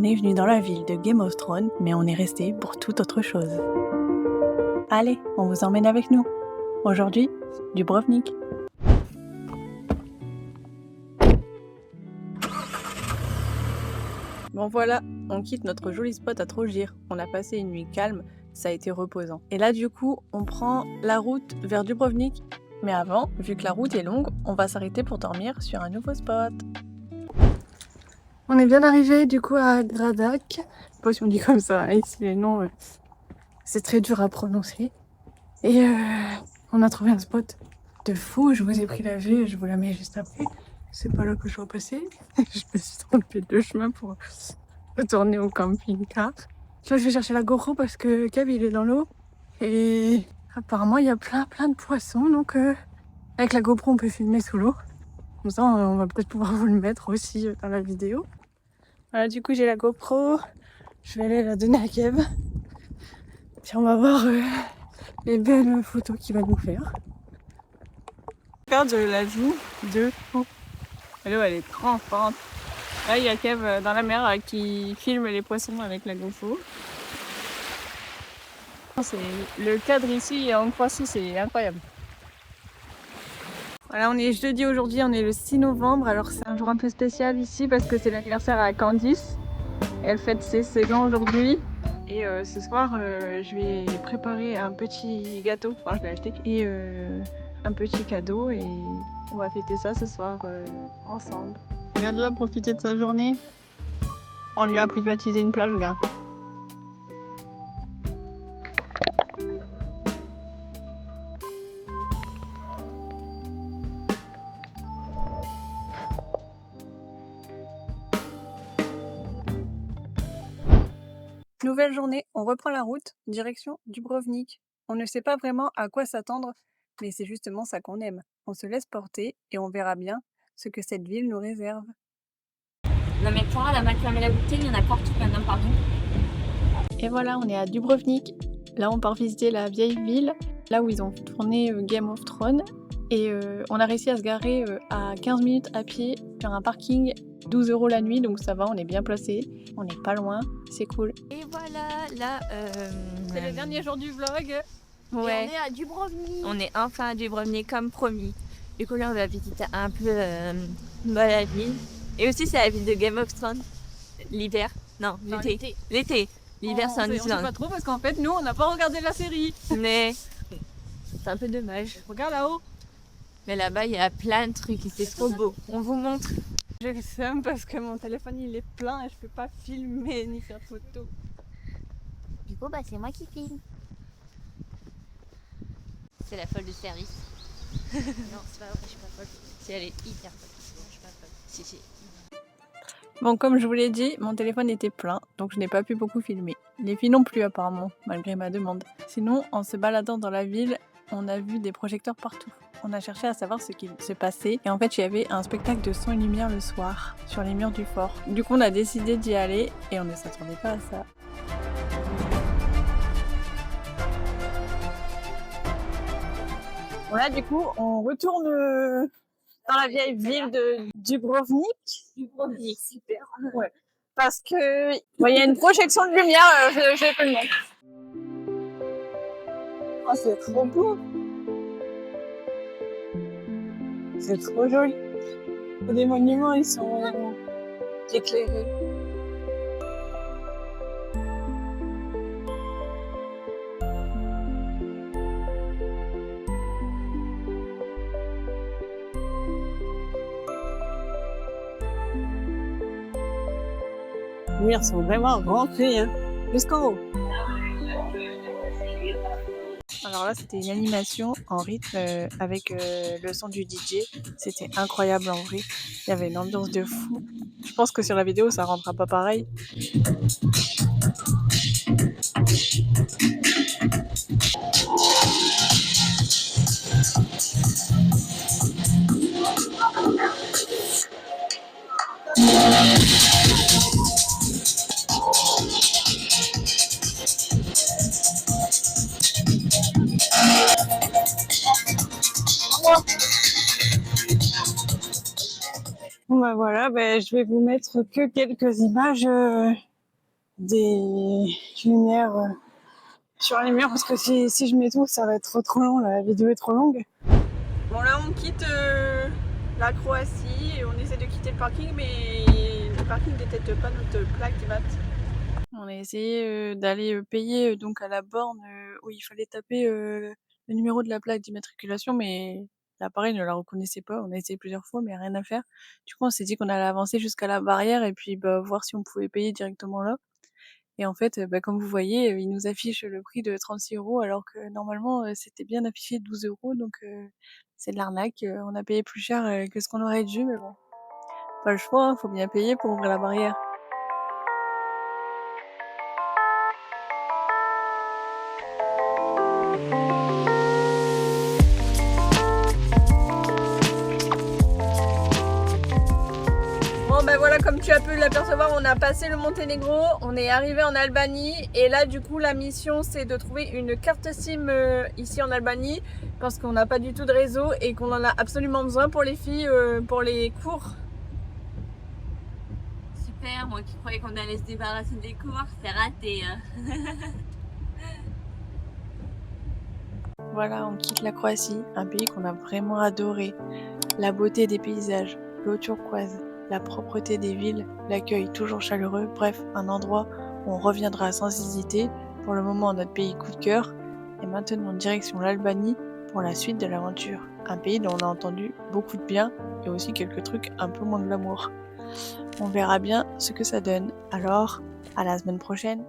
On est venu dans la ville de Game of Thrones, mais on est resté pour toute autre chose. Allez, on vous emmène avec nous. Aujourd'hui, Dubrovnik. Bon voilà, on quitte notre joli spot à Trogir. On a passé une nuit calme, ça a été reposant. Et là du coup, on prend la route vers Dubrovnik. Mais avant, vu que la route est longue, on va s'arrêter pour dormir sur un nouveau spot. On est bien arrivé du coup à Gradac. Je sais pas si on dit comme ça, hein. Ici les noms, c'est très dur à prononcer. Et on a trouvé un spot de fou. Je vous ai pris la vue, je vous la mets juste après. C'est pas là que je dois passer. Je me suis trompée de chemin pour retourner au camping-car. Là, je vais chercher la GoPro parce que Kev il est dans l'eau. Et apparemment, il y a plein de poissons. Donc, avec la GoPro, on peut filmer sous l'eau. Comme ça, on va peut-être pouvoir vous le mettre aussi dans la vidéo. Voilà, du coup, j'ai la GoPro. Je vais aller la donner à Kev. Puis on va voir les belles photos qu'il va nous faire. Faire de la joue de fou. L'eau, elle est trempante. Là, il y a Kev dans la mer qui filme les poissons avec la GoPro. Le cadre ici en Croatie, c'est incroyable. Voilà, on est jeudi aujourd'hui, on est le 6 novembre. Alors c'est un jour un peu spécial ici parce que c'est l'anniversaire à Candice. Elle fête ses 16 ans aujourd'hui. Et ce soir, je vais préparer un petit gâteau. Enfin, je l'ai acheté. Et un petit cadeau. Et on va fêter ça ce soir ensemble. Regarde là, profiter de sa journée. On lui a privatisé une plage, gars. Nouvelle journée, on reprend la route, direction Dubrovnik. On ne sait pas vraiment à quoi s'attendre, mais c'est justement ça qu'on aime. On se laisse porter et on verra bien ce que cette ville nous réserve. Non mais Clara, elle a mal fermé la bouteille, il y en a partout maintenant, pardon. Et voilà, on est à Dubrovnik. Là, on part visiter la vieille ville, là où ils ont tourné Game of Thrones. Et on a réussi à se garer à 15 minutes à pied sur un parking, 12 € la nuit, donc ça va, on est bien placé. On n'est pas loin, c'est cool. Et voilà, là... C'est le dernier jour du vlog. Ouais. Et on est à Dubrovnik. On est enfin à Dubrovnik comme promis. Du coup là, on va visiter un peu la ville. Et aussi, c'est la ville de Game of Thrones. L'hiver. Non, l'été. L'été. L'hiver, c'est en On sait Islande. pas trop parce qu'en fait, nous, on n'a pas regardé la série. Mais c'est un peu dommage. Regarde là-haut. Mais là-bas, il y a plein de trucs et c'est trop beau. On vous montre. J'ai le seum parce que mon téléphone il est plein et je peux pas filmer ni faire de photos. Du coup, c'est moi qui filme. C'est la folle de service. Non, c'est pas vrai, je suis pas folle. Si, elle est hyper folle. Non, je suis pas folle. Si. Bon, comme je vous l'ai dit, mon téléphone était plein, donc je n'ai pas pu beaucoup filmer. Les filles non plus apparemment, malgré ma demande. Sinon, en se baladant dans la ville, on a vu des projecteurs partout. On a cherché à savoir ce qui se passait et en fait il y avait un spectacle de son et lumière le soir sur les murs du fort. Du coup on a décidé d'y aller et on ne s'attendait pas à ça. Voilà, du coup on retourne dans la vieille ville de Dubrovnik. Dubrovnik, super. Ouais. Parce que il y a une projection de lumière, je vais te le mettre. Oh, c'est trop beau. C'est trop joli. Les monuments, ils sont éclairés. Oui, ils sont vraiment rentrés, hein. Jusqu'en haut. Alors là, c'était une animation en rythme avec le son du DJ. C'était incroyable en vrai. Il y avait une ambiance de fou. Je pense que sur la vidéo, ça rendra pas pareil. Bon bah voilà, je vais vous mettre que quelques images des lumières sur les murs parce que si je mets tout, ça va être trop long, la vidéo est trop longue. Bon là on quitte la Croatie et on essaie de quitter le parking mais le parking ne détecte pas notre plaque VAT. On a essayé d'aller payer donc à la borne où il fallait taper le numéro de la plaque d'immatriculation mais l'appareil ne la reconnaissait pas. On a essayé plusieurs fois mais rien à faire. Du coup on s'est dit qu'on allait avancer jusqu'à la barrière et puis voir si on pouvait payer directement là. Et en fait, comme vous voyez, il nous affiche le prix de 36 € alors que normalement, c'était bien affiché 12 € donc c'est de l'arnaque. On a payé plus cher, que ce qu'on aurait dû mais bon, pas le choix, hein, faut bien payer pour ouvrir la barrière. Bon ben voilà, comme tu as pu l'apercevoir, on a passé le Monténégro, on est arrivé en Albanie et là du coup la mission c'est de trouver une carte SIM ici en Albanie parce qu'on n'a pas du tout de réseau et qu'on en a absolument besoin pour les filles, pour les cours. Super, moi qui croyais qu'on allait se débarrasser des cours, c'est raté. Voilà, on quitte la Croatie, un pays qu'on a vraiment adoré. La beauté des paysages, l'eau turquoise, la propreté des villes, l'accueil toujours chaleureux, bref, un endroit où on reviendra sans hésiter. Pour le moment, notre pays coup de cœur. Et maintenant, direction l'Albanie pour la suite de l'aventure. Un pays dont on a entendu beaucoup de bien et aussi quelques trucs un peu moins glamour. On verra bien ce que ça donne. Alors, à la semaine prochaine!